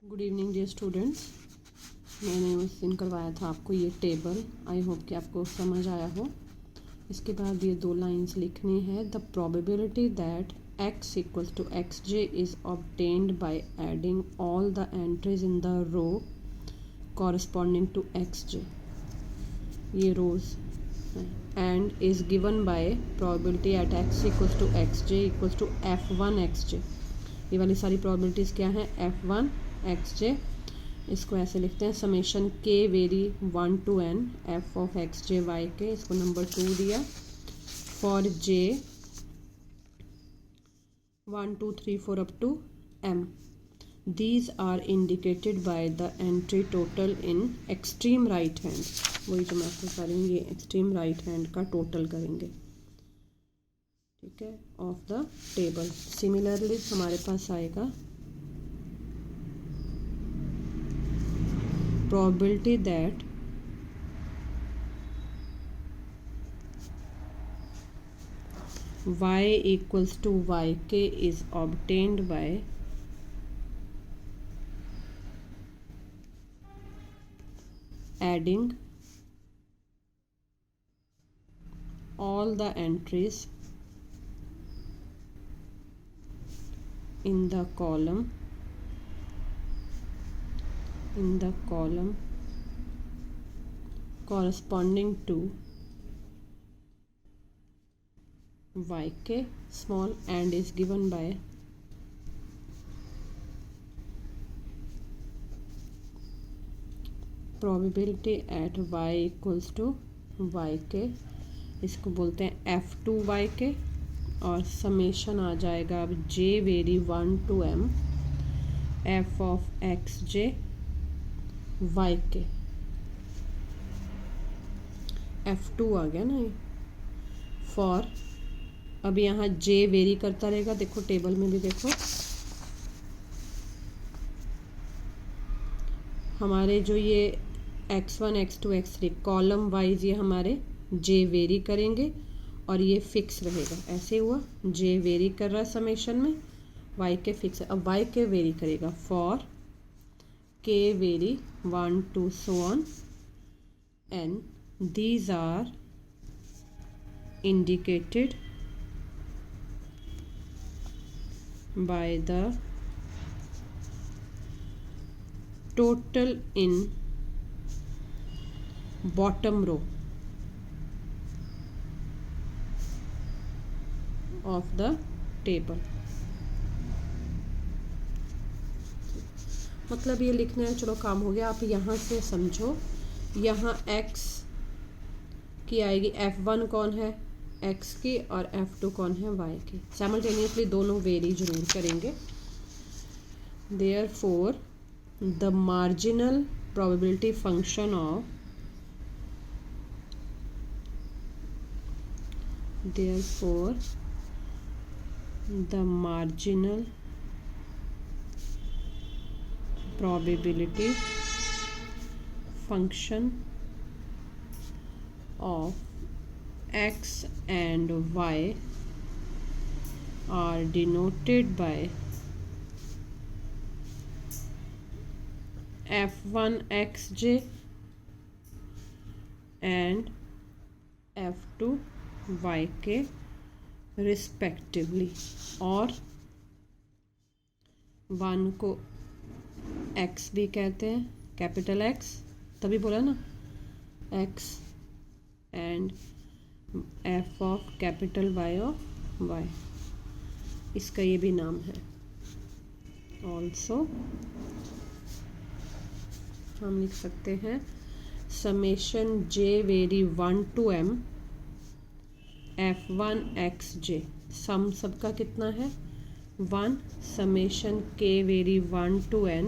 Good evening dear students. मैंने उस दिन करवाया था आपको ये टेबल। आई होप कि आपको समझ आया हो। इसके बाद ये दो लाइंस लिखनी है। The probability that x equals to x j is obtained by adding all the entries in the row corresponding to x j. ये rows and is given by probability at x equals to x j equals to f1 x j. ये वाली सारी probabilities क्या हैं? f1 x जे। इसको ऐसे लिखते हैं summation K vary 1 to n f of X J Y K. इसको नंबर 2 दिया। For J 1 2 3 4 up to m, these are indicated by the entry total in extreme right hand. वही जो मैं आपको करेंगे, एक्सट्रीम राइट हैंड का टोटल करेंगे, ठीक है, ऑफ द टेबल। सिमिलरली हमारे पास आएगा probability that y equals to yk is obtained by adding all the entries in the column corresponding to yk small and is given by probability at y equals to yk। इसको बोलते हैं f2 yk। और summation आ जाएगा अब j vary 1 to m f of X J Y K. f2 आ गया ना ये। For अब यहाँ j वेरी करता रहेगा। देखो टेबल में भी देखो, हमारे जो ये x1 x2 x3 column wise ये हमारे j वेरी करेंगे और ये फिक्स रहेगा। ऐसे हुआ, j वेरी कर रहा है समेशन में, y के फिक्स है। अब y के वेरी करेगा। For k vary 1 2 so on n, these are indicated by the total in bottom row of the table। मतलब ये लिखना है, चलो काम हो गया। आप यहाँ से समझो, यहाँ x की आएगी, f1 कौन है x की और f2 कौन है y की। साइमल्टेनियसली दोनों वेरी जरूर करेंगे। Therefore the marginal probability function of the marginal probability function of x and y are denoted by f1 xj and f2 yk respectively. और 1 को x भी कहते हैं, कैपिटल X, तभी बोला ना x, and f of capital Y of Y, इसका ये भी नाम है। ऑल्सो हम लिख सकते हैं summation j vary 1 to m f1 x j. Sum सबका कितना है? 1। Summation k vary 1 to n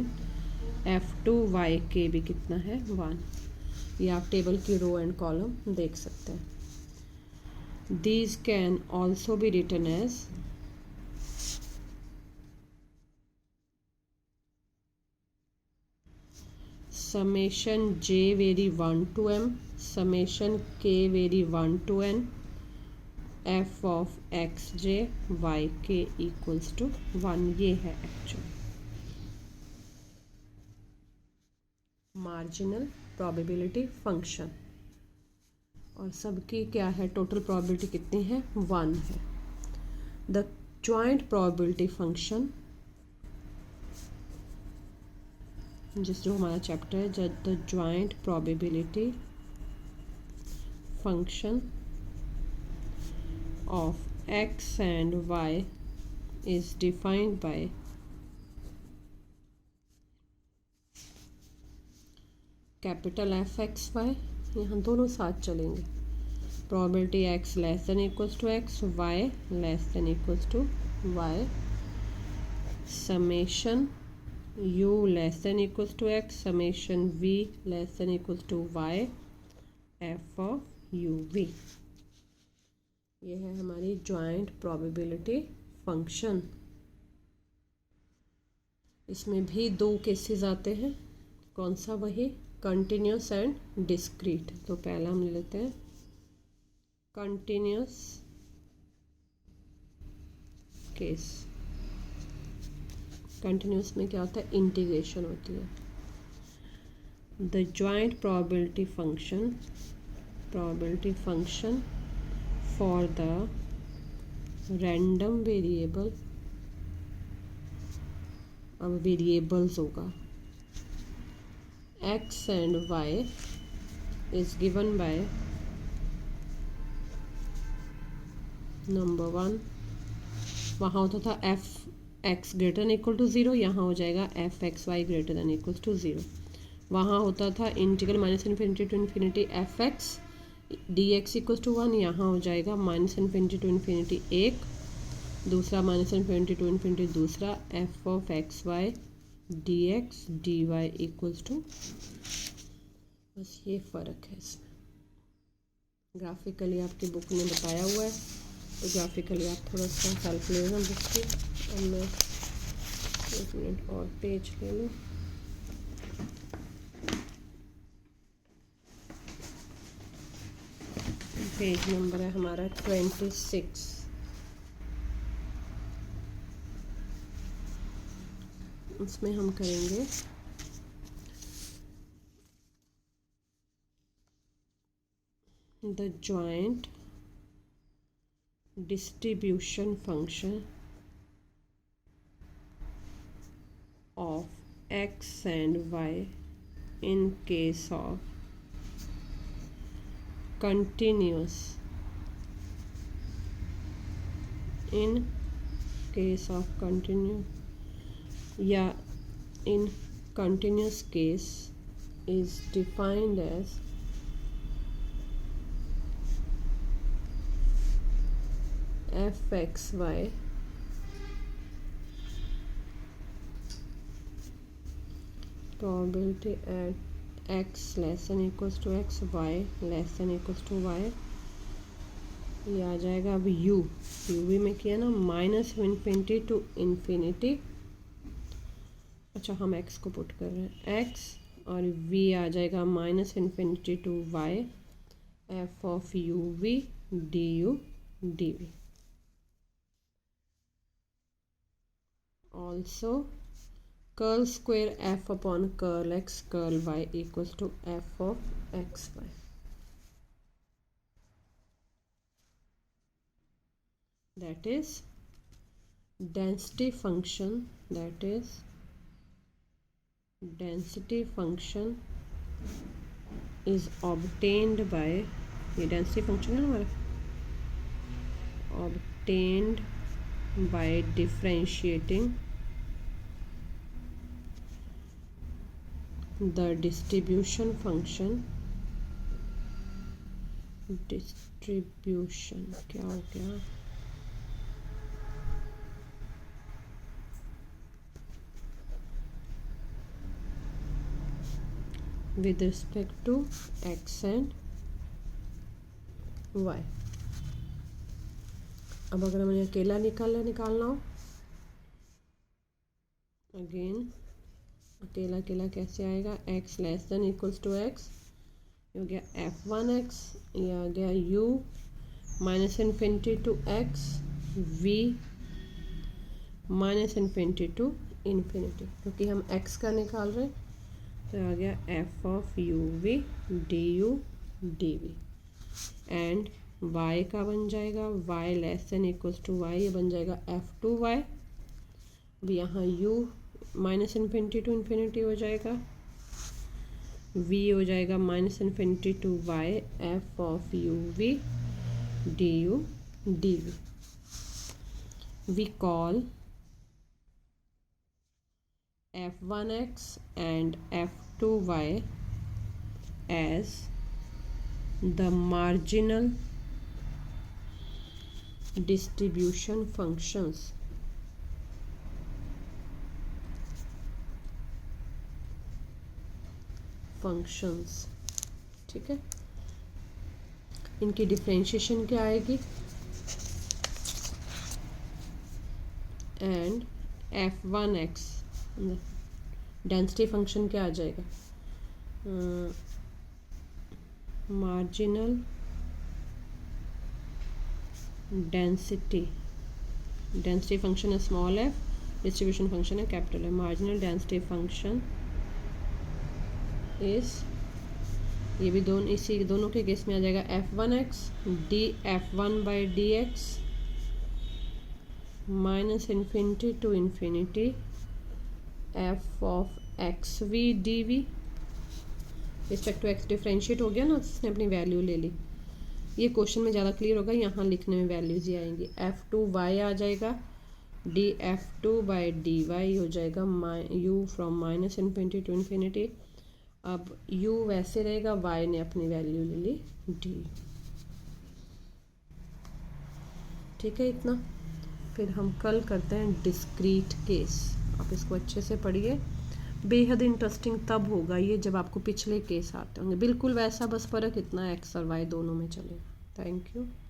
f2 y के भी कितना है? 1। ये आप टेबल की रो एंड कॉलम देख सकते हैं। These can also be written as summation j vary 1 to m summation k vary 1 to n f of X J Y K equals to 1। ये है एक्चुअल। मार्जिनल प्रोबेबिलिटी फंक्शन, और सबकी क्या है, total probability कितनी है, 1 है। द जॉइंट प्रोबेबिलिटी फंक्शन, जो हमारा चैप्टर है, जब the joint probability function of X and Y is defined by capital F X Y, यहाँ दोनों साथ चलेंगे, probability X less than equals to X, Y less than equals to Y, summation u less than equals to X, summation v less than equals to y, f of u v। ये है हमारी joint probability function. इसमें भी 2 cases आते हैं, कौन सा, वही कंटिन्यूस एंड डिस्क्रीट। तो पहला हम ले लेते हैं कंटिन्यूस केस। कंटिन्यूस में क्या होता है, इंटीग्रेशन होती है। The joint probability function for the random variable, अब वेरिएबल्स होगा, X and Y is given by number 1, वहाँ होता था F X greater than equal to 0, यहाँ हो जाएगा F X Y greater than equal to 0। वहाँ होता था integral minus infinity to infinity F X D X equal to 1, यहाँ हो जाएगा माइनस इन्फिनिटी टू इन्फिनिटी 1, दूसरा माइनस इन्फिनिटी टू इन्फिनिटी दूसरा, F of X Y D X D Y equals to, बस ये फ़र्क है इसमें। ग्राफिकली आपकी बुक ने बताया हुआ है, तो ग्राफिकली आप थोड़ा सा हेल्प ले लेना बुक की। और मैं 1 मिनट और पेज ले लूँ। पेज नंबर है हमारा 26। उसमें हम करेंगे the joint distribution function of x and y in case of continuous, in case of continuous या in continuous case is defined as f x y probability at x less than equals to x, y less than equals to y, ये आ जाएगा। अब u भी में किया ना, minus infinity to infinity, अच्छा हम x को पुट कर रहे हैं, x और v आ जाएगा minus infinity to y, f of u v du dv। Also curl square f upon curl x curl y equals to f of x y। That is density function, that is density function is obtained by, ये density function है हमारा, obtained by differentiating the distribution function, distribution क्या हो गया, with respect to x and y। अब अगर हमें अकेला निकालना हो, अगेन अकेला अकेला कैसे आएगा, x less than equals to X, ये हो गया f1x, ये आ गया u minus infinity to x, v minus infinity to infinity, क्योंकि हम x का निकाल रहे हैं तो आ गया F of U V D U D V and y का बन जाएगा y less than equals to y, ये बन जाएगा एफ टू वाई। अब यहाँ u minus infinity to infinity हो जाएगा, v हो जाएगा minus infinity to y F of U V D U D V. We call f1x and f2y as the marginal distribution functions. ठीक है, इनकी differentiation क्या आएगी एंड f1x डेंसिटी फंक्शन क्या आ जाएगा, मार्जिनल डेंसिटी फंक्शन है स्मॉल एफ, डिस्ट्रीब्यूशन फंक्शन है capital है। मार्जिनल डेंसिटी फंक्शन इस, ये भी इसी दोनों के केस में आ जाएगा f1x D f1 by D X minus infinity to infinity F of X V D V. Respect to X differentiate हो गया ना, उसने अपनी वैल्यू ले ली। ये क्वेश्चन में ज़्यादा क्लियर होगा, यहाँ लिखने में वैल्यूज ही आएंगी। एफ टू वाई आ जाएगा D F two by D Y हो जाएगा U from minus infinity to infinity. अब u वैसे रहेगा, y ने अपनी वैल्यू ले ली d। ठीक है इतना, फिर हम कल करते हैं डिस्क्रीट केस। आप इसको अच्छे से पढ़िए, बेहद इंटरेस्टिंग तब होगा ये जब आपको पिछले केस आते होंगे। बिल्कुल वैसा, बस फ़र्क इतना x और y दोनों में चलेगा। Thank you.